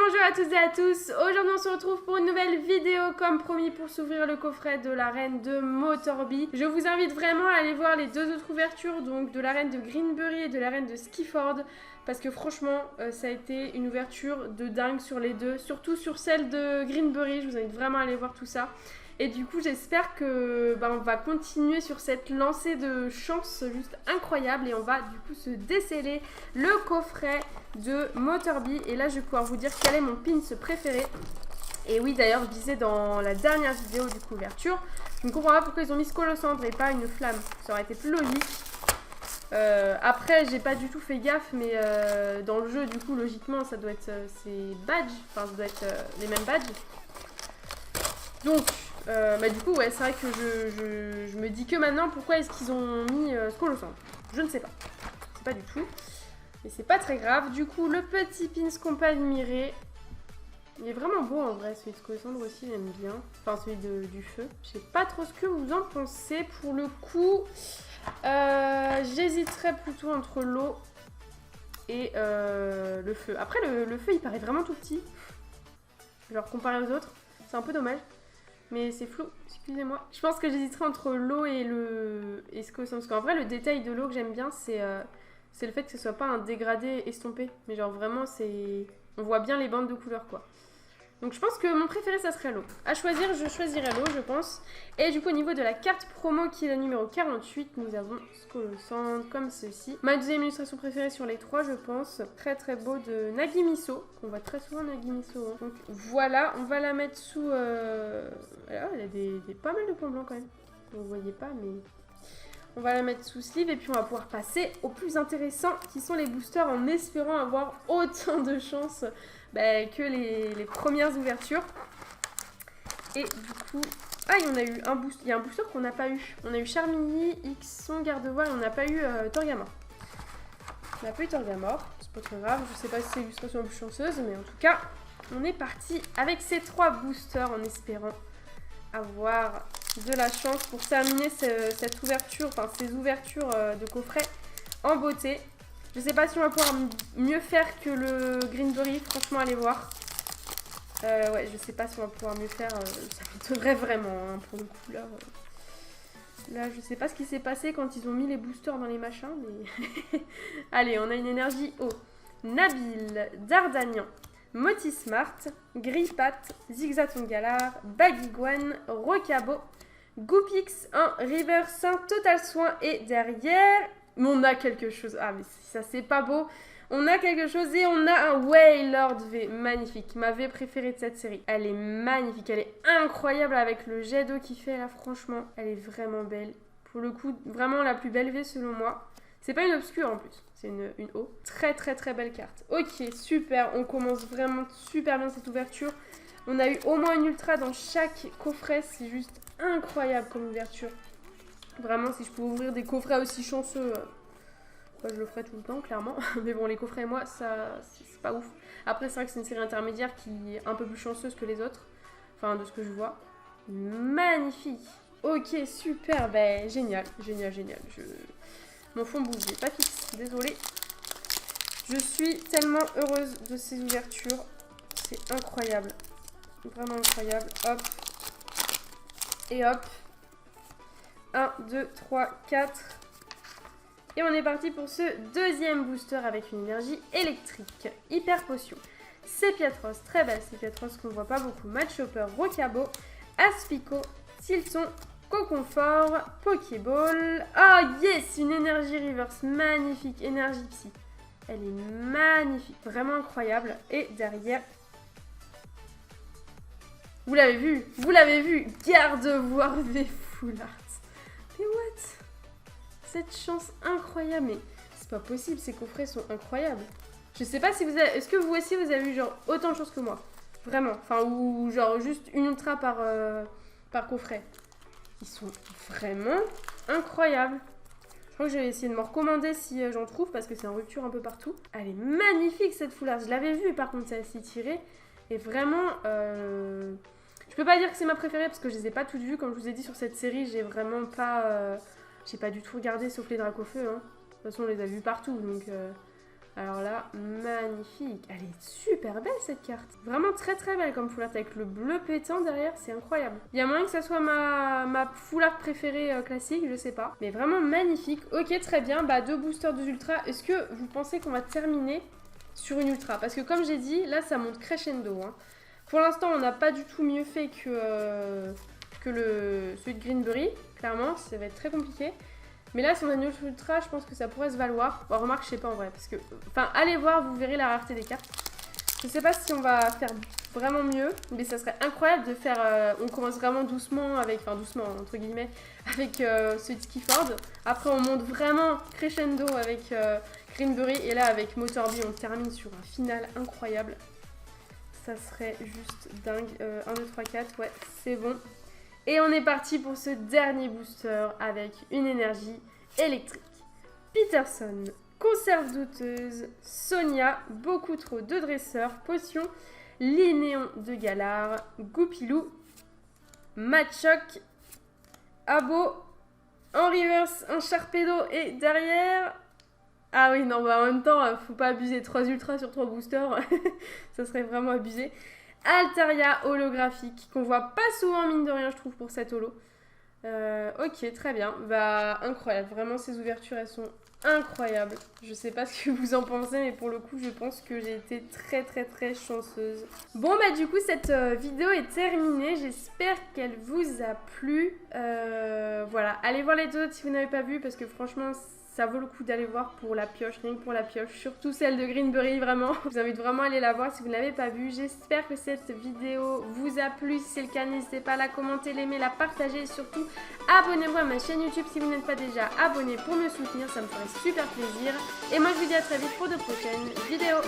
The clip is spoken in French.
bonjour à toutes et à tous. Aujourd'hui on se retrouve pour une nouvelle vidéo comme promis pour s'ouvrir le coffret de la reine de Motorby. Je vous invite vraiment à aller voir les deux autres ouvertures, donc de la reine de Greenbury et de la reine de Skiford, parce que franchement ça a été une ouverture de dingue sur les deux, surtout sur celle de Greenbury. Je vous invite vraiment à aller voir tout ça. Et du coup j'espère que on va continuer sur cette lancée de chance juste incroyable et on va du coup se déceler le coffret de Motorby. Et là je vais pouvoir vous dire quel est mon pins préféré. Et oui, d'ailleurs je disais dans la dernière vidéo du couverture, je ne comprends pas pourquoi ils ont mis Scolosandre et pas une flamme, ça aurait été plus logique. Après j'ai pas du tout fait gaffe, mais dans le jeu du coup logiquement ça doit être ces badges, enfin ça doit être les mêmes badges. Donc du coup ouais, c'est vrai que je me dis que maintenant pourquoi est-ce qu'ils ont mis Scolosandre. Je ne sais pas, c'est pas du tout, mais c'est pas très grave. Du coup le petit pins qu'on peut admirer, il est vraiment beau en vrai. Celui de Scolosandre aussi j'aime bien, enfin celui du feu. Je sais pas trop ce que vous en pensez. Pour le coup j'hésiterais plutôt entre l'eau et le feu. Après le feu il paraît vraiment tout petit, genre comparé aux autres, c'est un peu dommage. Mais c'est flou, excusez-moi. Je pense que j'hésiterai entre l'eau et Scolosandre. Parce qu'en vrai, le détail de l'eau que j'aime bien, c'est le fait que ce soit pas un dégradé estompé. Mais genre vraiment, on voit bien les bandes de couleurs, quoi. Donc je pense que mon préféré, ça serait l'eau. À choisir, je choisirais l'eau, je pense. Et du coup, au niveau de la carte promo, qui est la numéro 48, nous avons Scolosandre, comme ceci. Ma deuxième illustration préférée sur les trois, je pense. Très très beau de Nagimiso. On voit très souvent Nagimiso. Hein. Donc voilà, on va la mettre sous... Alors, elle a pas mal de points blancs quand même. Vous ne voyez pas, mais... On va la mettre sous sleeve et puis on va pouvoir passer au plus intéressant, qui sont les boosters, en espérant avoir autant de chance que les premières ouvertures. Et du coup... Ah, il y a un booster qu'on n'a pas eu. On a eu Charmilly, Ixon, Gardevoir et on n'a pas eu Torgamor. On n'a pas eu Torgamor, c'est pas très grave. Je sais pas si c'est l'illustration la plus chanceuse, mais en tout cas, on est parti avec ces trois boosters en espérant avoir de la chance pour terminer cette ouverture, enfin ces ouvertures de coffret en beauté. Je sais pas si on va pouvoir mieux faire que le Greenbury, franchement allez voir. Ouais, je sais pas si on va pouvoir mieux faire, ça m'étonnerait vraiment hein, pour le coup là. Là je sais pas ce qui s'est passé quand ils ont mis les boosters dans les machins, mais... Allez, on a une énergie eau. Nabil, Dardanian, Motismart, Grippat, Zigzatongalar, Bagiguan, Rocabo, Goopix, un River Saint, Total Soin et derrière, on a quelque chose. Ah mais ça c'est pas beau. On a quelque chose et on a un Wailord V, magnifique, ma V préférée de cette série. Elle est magnifique, elle est incroyable avec le jet d'eau qu'il fait là, franchement, elle est vraiment belle. Pour le coup, vraiment la plus belle V selon moi. C'est pas une obscure en plus, c'est une O. Très très très belle carte. Ok, super, on commence vraiment super bien cette ouverture. On a eu au moins une ultra dans chaque coffret, c'est juste incroyable comme ouverture. Vraiment, si je pouvais ouvrir des coffrets aussi chanceux, je le ferais tout le temps, clairement. Mais bon, les coffrets et moi, ça, c'est pas ouf. Après, c'est vrai que c'est une série intermédiaire qui est un peu plus chanceuse que les autres. Enfin, de ce que je vois. Magnifique. Ok, super, génial, génial, génial. Mon fond bouge, il est pas fixe, désolée. Je suis tellement heureuse de ces ouvertures. C'est incroyable. Vraiment incroyable. Hop. Et hop. 1, 2, 3, 4. Et on est parti pour ce deuxième booster avec une énergie électrique. Hyper potion. Sépiatros, très belle Sépiatros qu'on voit pas beaucoup. Matchopper, Rocabo, Aspico, Tilson, Coconfort, Pokéball. Oh yes, une énergie reverse magnifique, énergie psy. Elle est magnifique, vraiment incroyable. Et derrière, vous l'avez vu, Gardevoir V Full Art. Mais what? Cette chance incroyable, mais c'est pas possible, ces coffrets sont incroyables. Je sais pas si vous avez... Est-ce que vous aussi vous avez eu genre autant de chance que moi? Vraiment, enfin ou genre juste une ultra par coffret. Ils sont vraiment incroyables. Je crois que je vais essayer de me recommander si j'en trouve parce que c'est en rupture un peu partout. Elle est magnifique cette foulard. Je l'avais vue par contre celle-ci tirée. Et vraiment, je peux pas dire que c'est ma préférée parce que je les ai pas toutes vues. Comme je vous ai dit sur cette série, j'ai vraiment pas... J'ai pas du tout regardé sauf les Dracofeu. Hein. De toute façon, on les a vus partout. Donc Alors là, magnifique. Elle est super belle cette carte. Vraiment très très belle comme full art avec le bleu pétant derrière, c'est incroyable. Il y a moyen que ça soit ma full art préférée classique, je sais pas. Mais vraiment magnifique. Ok, très bien. Bah 2 boosters, 2 ultras. Est-ce que vous pensez qu'on va terminer sur une ultra? Parce que comme j'ai dit, là ça monte crescendo. Hein. Pour l'instant, on n'a pas du tout mieux fait que celui de Greenberry. Clairement, ça va être très compliqué. Mais là, si on a une ultra, je pense que ça pourrait se valoir. Bon, remarque, je sais pas en vrai. Parce que, enfin, allez voir, vous verrez la rareté des cartes. Je sais pas si on va faire vraiment mieux. Mais ça serait incroyable de faire... on commence vraiment doucement avec... Enfin, doucement, entre guillemets. Avec celui de Skifford. Après, on monte vraiment crescendo avec Greenberry. Et là, avec Motorby, on termine sur un final incroyable. Ça serait juste dingue. 1, 2, 3, 4. Ouais, c'est bon. Et on est parti pour ce dernier booster avec une énergie électrique. Peterson, conserve douteuse, Sonia, beaucoup trop de dresseurs, potion, Linéon de Galar, Goupilou, Machoc, Abo, en reverse, un Sharpedo et derrière... Ah oui, non, bah en même temps, faut pas abuser. 3 ultras sur 3 boosters, ça serait vraiment abusé. Altaria holographique, qu'on voit pas souvent mine de rien je trouve pour cette holo. Ok, très bien. Bah incroyable, vraiment ces ouvertures elles sont incroyables. Je sais pas ce que vous en pensez mais pour le coup je pense que j'ai été très très très chanceuse. Bon bah du coup cette vidéo est terminée, j'espère qu'elle vous a plu. Voilà, allez voir les autres si vous n'avez pas vu parce que franchement... Ça vaut le coup d'aller voir pour la pioche, rien que pour la pioche, surtout celle de Greenberry, vraiment. Je vous invite vraiment à aller la voir si vous ne l'avez pas vue. J'espère que cette vidéo vous a plu. Si c'est le cas, n'hésitez pas à la commenter, l'aimer, la partager et surtout abonnez-vous à ma chaîne YouTube si vous n'êtes pas déjà abonné pour me soutenir, ça me ferait super plaisir. Et moi je vous dis à très vite pour de prochaines vidéos.